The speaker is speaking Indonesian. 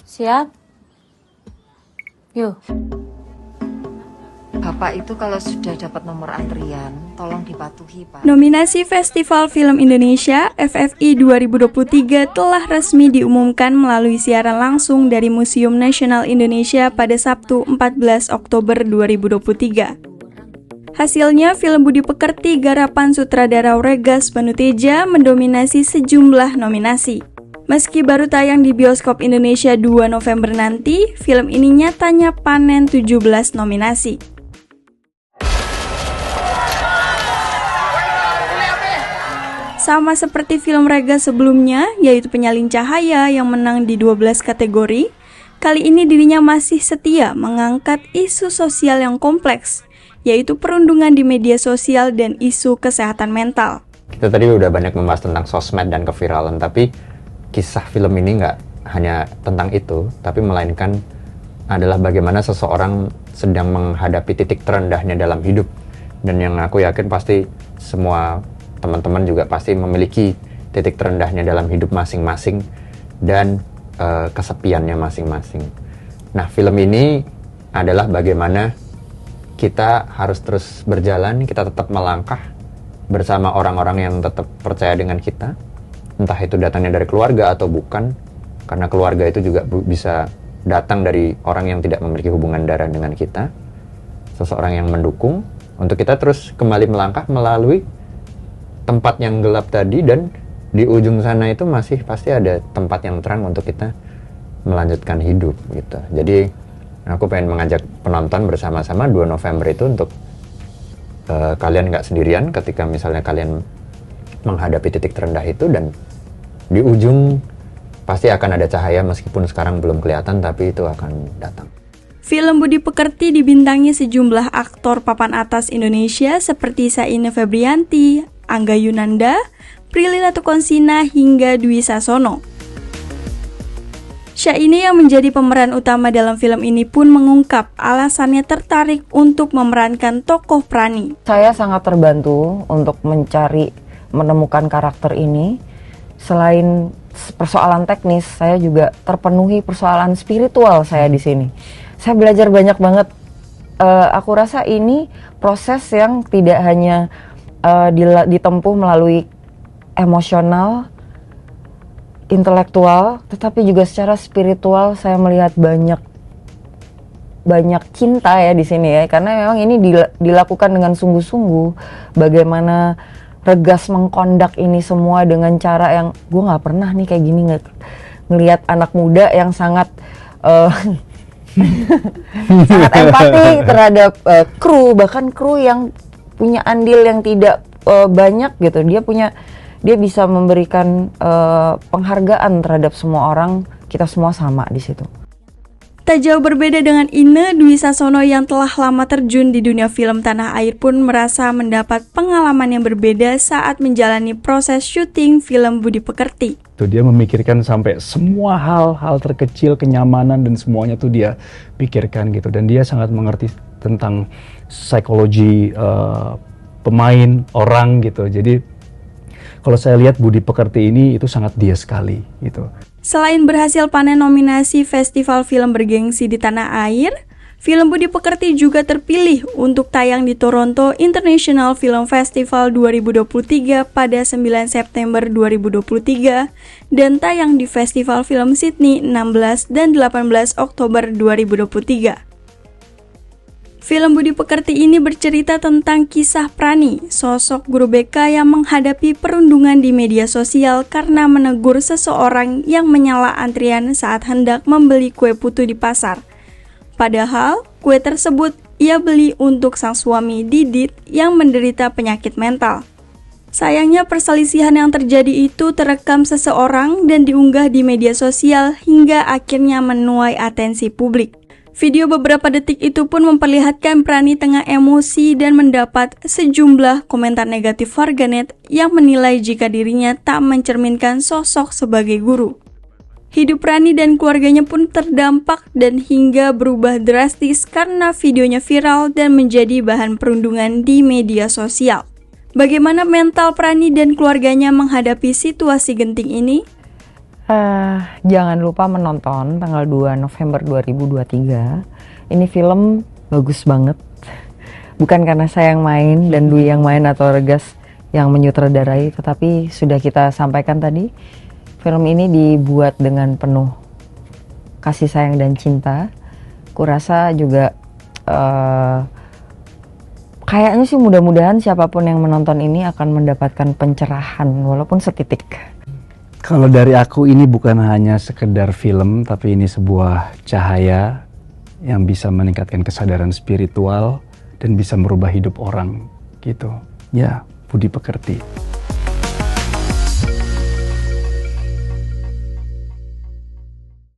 Siap? Yuk. Bapak itu kalau sudah dapat nomor antrian, tolong dipatuhi, Pak. Nominasi Festival Film Indonesia FFI 2023 telah resmi diumumkan melalui siaran langsung dari Museum Nasional Indonesia pada Sabtu 14 Oktober 2023. Hasilnya, film Budi Pekerti garapan sutradara Regas Panuteja mendominasi sejumlah nominasi. Meski baru tayang di bioskop Indonesia 2 November nanti, film ini nyatanya panen 17 nominasi. Sama seperti film Regas sebelumnya, yaitu Penyalin Cahaya yang menang di 12 kategori, kali ini dirinya masih setia mengangkat isu sosial yang kompleks, yaitu perundungan di media sosial dan isu kesehatan mental. Kita tadi udah banyak membahas tentang sosmed dan keviralan, tapi kisah film ini nggak hanya tentang itu, tapi melainkan adalah bagaimana seseorang sedang menghadapi titik terendahnya dalam hidup. Dan yang aku yakin pasti semua teman-teman juga pasti memiliki titik terendahnya dalam hidup masing-masing dan kesepiannya masing-masing. Nah, film ini adalah bagaimana kita harus terus berjalan, kita tetap melangkah bersama orang-orang yang tetap percaya dengan kita. Entah itu datangnya dari keluarga atau bukan, karena keluarga itu juga bisa datang dari orang yang tidak memiliki hubungan darah dengan kita, seseorang yang mendukung, untuk kita terus kembali melangkah melalui tempat yang gelap tadi, dan di ujung sana itu masih pasti ada tempat yang terang untuk kita melanjutkan hidup gitu. Jadi aku pengen mengajak penonton bersama-sama 2 November itu untuk kalian nggak sendirian ketika misalnya kalian menghadapi titik terendah itu, dan di ujung pasti akan ada cahaya meskipun sekarang belum kelihatan, tapi itu akan datang. Film Budi Pekerti dibintangi sejumlah aktor papan atas Indonesia seperti Saine Febrianti, Angga Yunanda, Prilly Latuconsina hingga Dwi Sasono. Syahrini yang menjadi pemeran utama dalam film ini pun mengungkap alasannya tertarik untuk memerankan tokoh Prani. Saya sangat terbantu untuk menemukan karakter ini. Selain persoalan teknis, saya juga terpenuhi persoalan spiritual saya di sini. Saya belajar banyak banget. Aku rasa ini proses yang tidak hanya ditempuh melalui emosional, intelektual, tetapi juga secara spiritual. Saya melihat banyak cinta ya di sini ya, karena memang ini dilakukan dengan sungguh-sungguh. Bagaimana Regas mengkondak ini semua dengan cara yang gue nggak pernah nih kayak gini ngelihat anak muda yang sangat sangat empati terhadap kru, bahkan kru yang punya andil yang tidak banyak gitu. Dia bisa memberikan penghargaan terhadap semua orang. Kita semua sama di situ. Tak jauh berbeda dengan Ine, Dwi Sasono yang telah lama terjun di dunia film tanah air pun merasa mendapat pengalaman yang berbeda saat menjalani proses syuting film Budi Pekerti. Dia memikirkan sampai semua hal-hal terkecil, kenyamanan dan semuanya tuh dia pikirkan gitu. Dan dia sangat mengerti tentang psikologi pemain, orang gitu. Jadi kalau saya lihat Budi Pekerti ini itu sangat dia sekali gitu. Selain berhasil panen nominasi festival film bergengsi di tanah air, film Budi Pekerti juga terpilih untuk tayang di Toronto International Film Festival 2023 pada 9 September 2023 dan tayang di Festival Film Sydney 16 dan 18 Oktober 2023. Film Budi Pekerti ini bercerita tentang kisah Prani, sosok guru BK yang menghadapi perundungan di media sosial karena menegur seseorang yang menyela antrian saat hendak membeli kue putu di pasar. Padahal, kue tersebut ia beli untuk sang suami Didit yang menderita penyakit mental. Sayangnya perselisihan yang terjadi itu terekam seseorang dan diunggah di media sosial hingga akhirnya menuai atensi publik. Video beberapa detik itu pun memperlihatkan Prani tengah emosi dan mendapat sejumlah komentar negatif warganet yang menilai jika dirinya tak mencerminkan sosok sebagai guru. Hidup Prani dan keluarganya pun terdampak dan hingga berubah drastis karena videonya viral dan menjadi bahan perundungan di media sosial. Bagaimana mental Prani dan keluarganya menghadapi situasi genting ini? Jangan lupa menonton tanggal 2 November 2023. Ini film bagus banget. Bukan karena saya yang main dan Dwi yang main atau Regas yang menyutradarai, tetapi sudah kita sampaikan tadi, film ini dibuat dengan penuh kasih sayang dan cinta. Kurasa juga kayaknya sih mudah-mudahan siapapun yang menonton ini akan mendapatkan pencerahan walaupun setitik. Kalau dari aku ini bukan hanya sekedar film, tapi ini sebuah cahaya yang bisa meningkatkan kesadaran spiritual dan bisa merubah hidup orang gitu. Ya, Budi Pekerti.